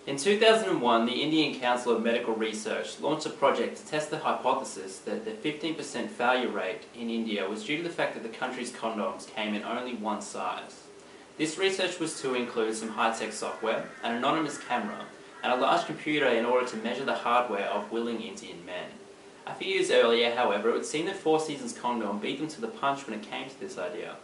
In 2001, the Indian Council of Medical Research launched a project to test the hypothesis that the 15% failure rate in India was due to the fact that the country's condoms came in only one size. This research was to include some high-tech software, an anonymous camera, and a large computer in order to measure the hardware of willing Indian men. A few years earlier, however, it would seem that Four Seasons condom beat them to the punch when it came to this idea.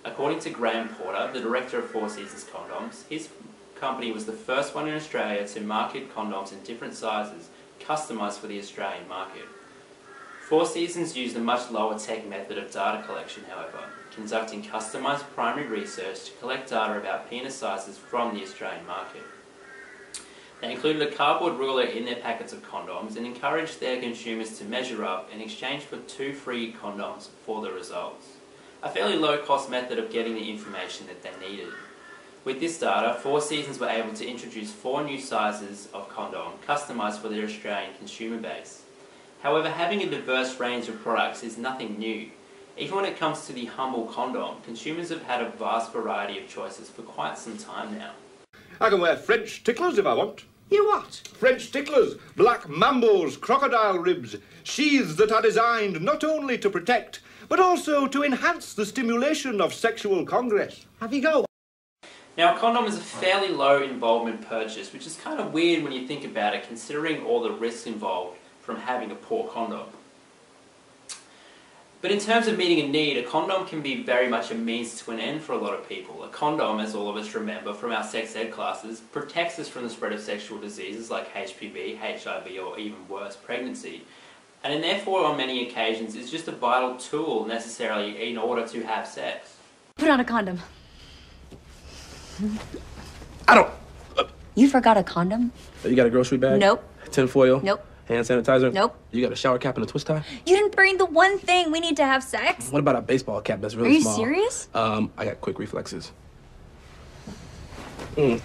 According to Graham Porter, the director of Four Seasons Condoms, his company was the first one in Australia to market condoms in different sizes, customised for the Australian market. Four Seasons used a much lower tech method of data collection, however, conducting customised primary research to collect data about penis sizes from the Australian market. They included a cardboard ruler in their packets of condoms and encouraged their consumers to measure up in exchange for 2 free condoms for the results. A fairly low-cost method of getting the information that they needed. With this data, Four Seasons were able to introduce 4 new sizes of condom customised for their Australian consumer base. However, having a diverse range of products is nothing new. Even when it comes to the humble condom, consumers have had a vast variety of choices for quite some time now. I can wear French ticklers if I want. You what? French ticklers, black mambos, crocodile ribs, sheaths that are designed not only to protect, but also to enhance the stimulation of sexual congress. Have you got? Now, a condom is a fairly low involvement purchase, which is kind of weird when you think about it, considering all the risks involved from having a poor condom. But in terms of meeting a need, a condom can be very much a means to an end for a lot of people. A condom, as all of us remember from our sex ed classes, protects us from the spread of sexual diseases like HPV, HIV, or even worse, pregnancy. And therefore, on many occasions, is just a vital tool necessarily in order to have sex. Put on a condom. I don't... You forgot a condom? You got a grocery bag? Nope. Tinfoil? Nope. Hand sanitizer? Nope. You got a shower cap and a twist tie? You didn't bring the one thing we need to have sex. What about a baseball cap that's really small? Are you serious? I got quick reflexes. I'm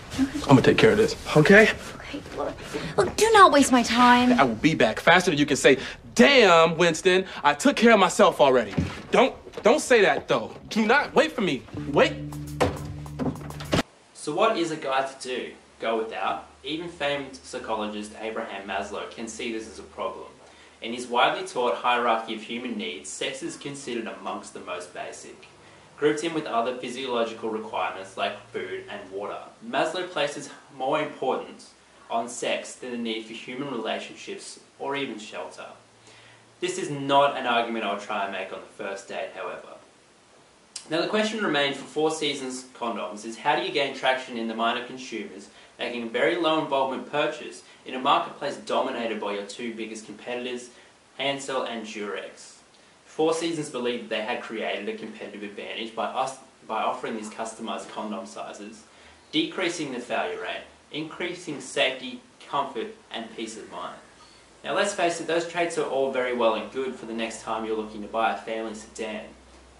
gonna take care of this, okay? Okay, look, do not waste my time. I will be back faster than you can say, damn, Winston, I took care of myself already. Don't say that, though. Do not wait for me. Wait. So what is a guy to do? Go without? Even famed psychologist Abraham Maslow can see this as a problem. In his widely taught hierarchy of human needs, sex is considered amongst the most basic. Grouped in with other physiological requirements like food and water, Maslow places more importance on sex than the need for human relationships or even shelter. This is not an argument I'll try and make on the first date, however. Now the question remains for Four Seasons condoms is how do you gain traction in the mind of consumers making a very low involvement purchase in a marketplace dominated by your 2 biggest competitors, Hansel and Durex. Four Seasons believed that they had created a competitive advantage by offering these customised condom sizes, decreasing the failure rate, increasing safety, comfort and peace of mind. Now let's face it, those traits are all very well and good for the next time you're looking to buy a family sedan,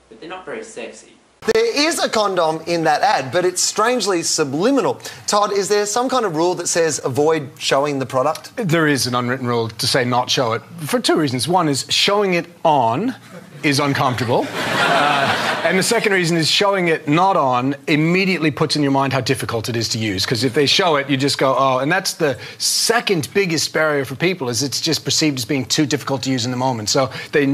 but they're not very sexy. There is a condom in that ad, but it's strangely subliminal. Todd, is there some kind of rule that says avoid showing the product? There is an unwritten rule to say not show it, for 2 reasons. One is showing it on is uncomfortable. And the second reason is showing it not on immediately puts in your mind how difficult it is to use. Because if they show it, you just go, oh, and that's the second biggest barrier for people is it's just perceived as being too difficult to use in the moment. So they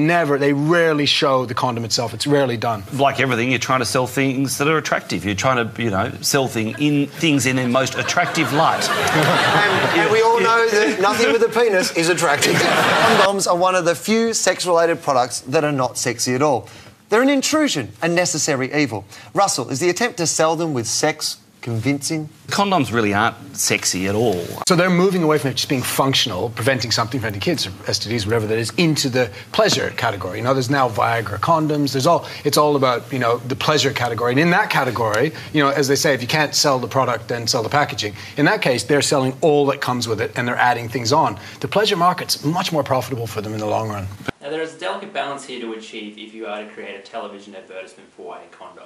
rarely show the condom itself. It's rarely done. Like everything, you're trying to sell things that are attractive. You're trying to, sell things in their most attractive light. and we all know that nothing with a penis is attractive. Condoms are one of the few sex-related products that are not sexy at all. They're an intrusion, a necessary evil. Russell, is the attempt to sell them with sex convincing? Condoms really aren't sexy at all. So they're moving away from it just being functional, preventing preventing kids or STDs, whatever that is, into the pleasure category. There's now Viagra condoms. It's all about, the pleasure category. And in that category, as they say, if you can't sell the product, then sell the packaging. In that case, they're selling all that comes with it and they're adding things on. The pleasure market's much more profitable for them in the long run. Now there is a delicate balance here to achieve if you are to create a television advertisement for a condom.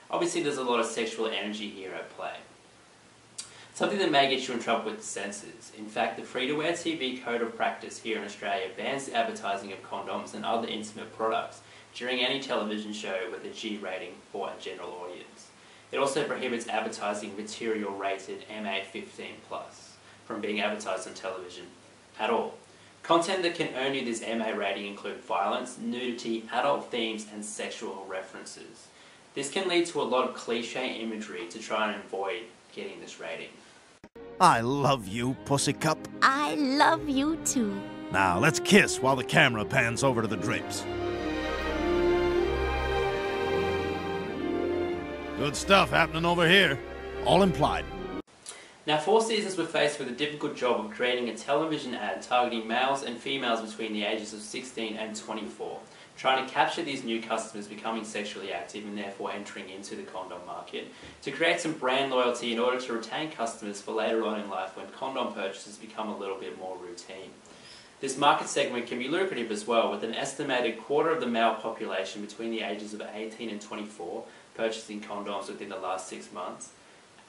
Obviously there's a lot of sexual energy here at play. Something that may get you in trouble with the censors. In fact, the Free-to-Air TV Code of Practice here in Australia bans the advertising of condoms and other intimate products during any television show with a G rating for a general audience. It also prohibits advertising material rated MA15+. from being advertised on television at all. Content that can earn you this MA rating include violence, nudity, adult themes and sexual references. This can lead to a lot of cliche imagery to try and avoid getting this rating. I love you, Pussycup. I love you too. Now, let's kiss while the camera pans over to the drapes. Good stuff happening over here. All implied. Now, Four Seasons were faced with a difficult job of creating a television ad targeting males and females between the ages of 16 and 24, trying to capture these new customers becoming sexually active and therefore entering into the condom market, to create some brand loyalty in order to retain customers for later on in life when condom purchases become a little bit more routine. This market segment can be lucrative as well, with an estimated quarter of the male population between the ages of 18 and 24 purchasing condoms within the last 6 months,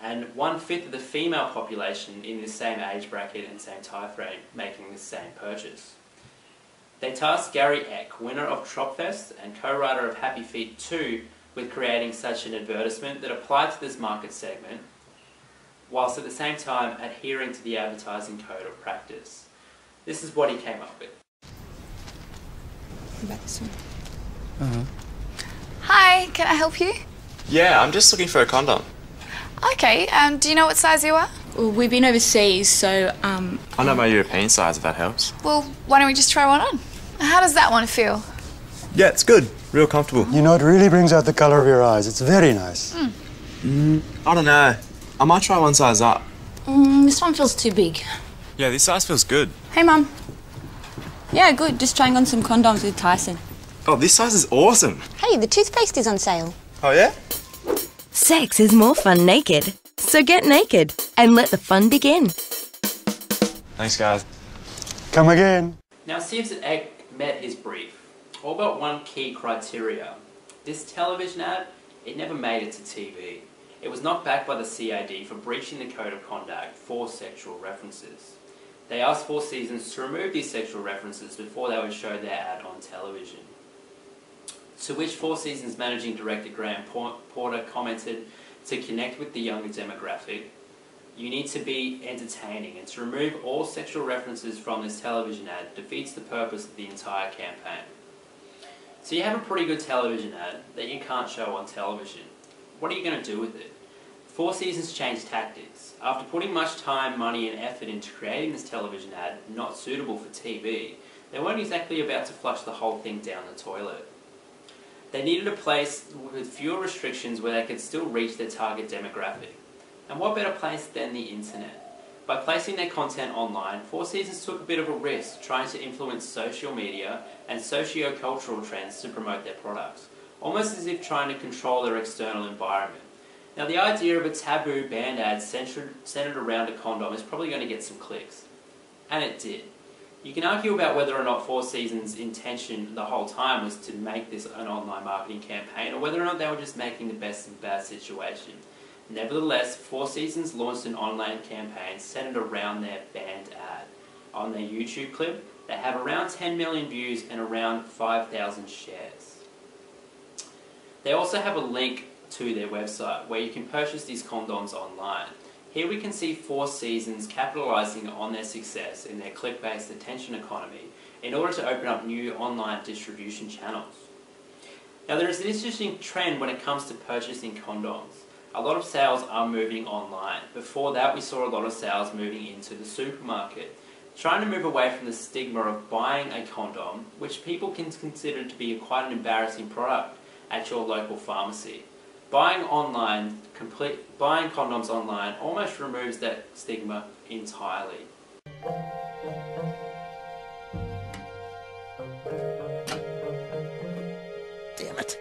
and 1/5 of the female population in this same age bracket and same time frame making the same purchase. They tasked Gary Eck, winner of Tropfest and co-writer of Happy Feet 2, with creating such an advertisement that applied to this market segment, whilst at the same time adhering to the advertising code of practice. This is what he came up with. Hi, can I help you? Yeah, I'm just looking for a condom. Okay, do you know what size you are? Well, we've been overseas, so, I know my European size, if that helps. Well, why don't we just try one on? How does that one feel? Yeah, it's good. Real comfortable. You know, it really brings out the colour of your eyes. It's very nice. I don't know. I might try one size up. This one feels too big. Yeah, this size feels good. Hey, Mum. Yeah, good. Just trying on some condoms with Tyson. Oh, this size is awesome. Hey, the toothpaste is on sale. Oh, yeah? Sex is more fun naked. So get naked and let the fun begin. Thanks, guys. Come again. Now, it seems that Egg met his brief, all but one key criteria. This television ad, it never made it to TV. It was knocked back by the CAD for breaching the code of conduct for sexual references. They asked Four Seasons to remove these sexual references before they would show their ad on television. To which Four Seasons Managing Director Graham Porter commented, to connect with the younger demographic, you need to be entertaining, and to remove all sexual references from this television ad defeats the purpose of the entire campaign. So you have a pretty good television ad that you can't show on television. What are you going to do with it? Four Seasons changed tactics. After putting much time, money and effort into creating this television ad not suitable for TV, they weren't exactly about to flush the whole thing down the toilet. They needed a place with fewer restrictions where they could still reach their target demographic. And what better place than the internet? By placing their content online, Four Seasons took a bit of a risk trying to influence social media and socio-cultural trends to promote their products, almost as if trying to control their external environment. Now, the idea of a taboo banned ad centered around a condom is probably going to get some clicks. And it did. You can argue about whether or not Four Seasons' intention the whole time was to make this an online marketing campaign, or whether or not they were just making the best of a bad situation. Nevertheless, Four Seasons launched an online campaign centered around their banned ad. On their YouTube clip, they have around 10 million views and around 5,000 shares. They also have a link to their website where you can purchase these condoms online. Here we can see Four Seasons capitalising on their success in their click-based attention economy in order to open up new online distribution channels. Now, there is an interesting trend when it comes to purchasing condoms. A lot of sales are moving online. Before that, we saw a lot of sales moving into the supermarket, trying to move away from the stigma of buying a condom, which people can consider to be quite an embarrassing product at your local pharmacy. Buying condoms online almost removes that stigma entirely. Damn it.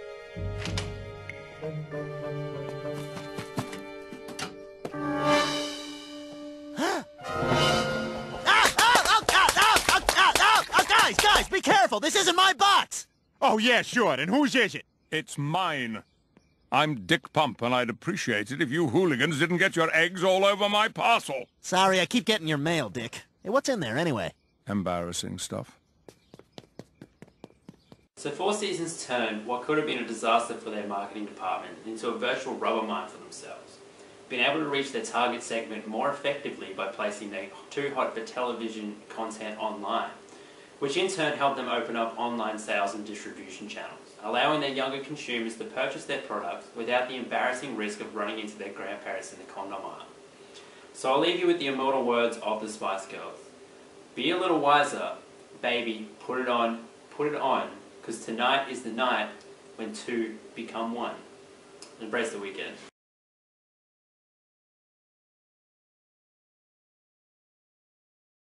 Guys, be careful! This isn't my box! Oh, yeah, sure. And whose is it? It's mine. I'm Dick Pump, and I'd appreciate it if you hooligans didn't get your eggs all over my parcel. Sorry, I keep getting your mail, Dick. Hey, what's in there, anyway? Embarrassing stuff. So Four Seasons turned what could have been a disaster for their marketing department into a virtual rubber mine for themselves. been able to reach their target segment more effectively by placing their Too Hot for Television content online, which in turn helped them open up online sales and distribution channels, allowing their younger consumers to purchase their products without the embarrassing risk of running into their grandparents in the condom aisle. So I'll leave you with the immortal words of the Spice Girls. Be a little wiser, baby, put it on, because tonight is the night when two become one. Embrace the weekend.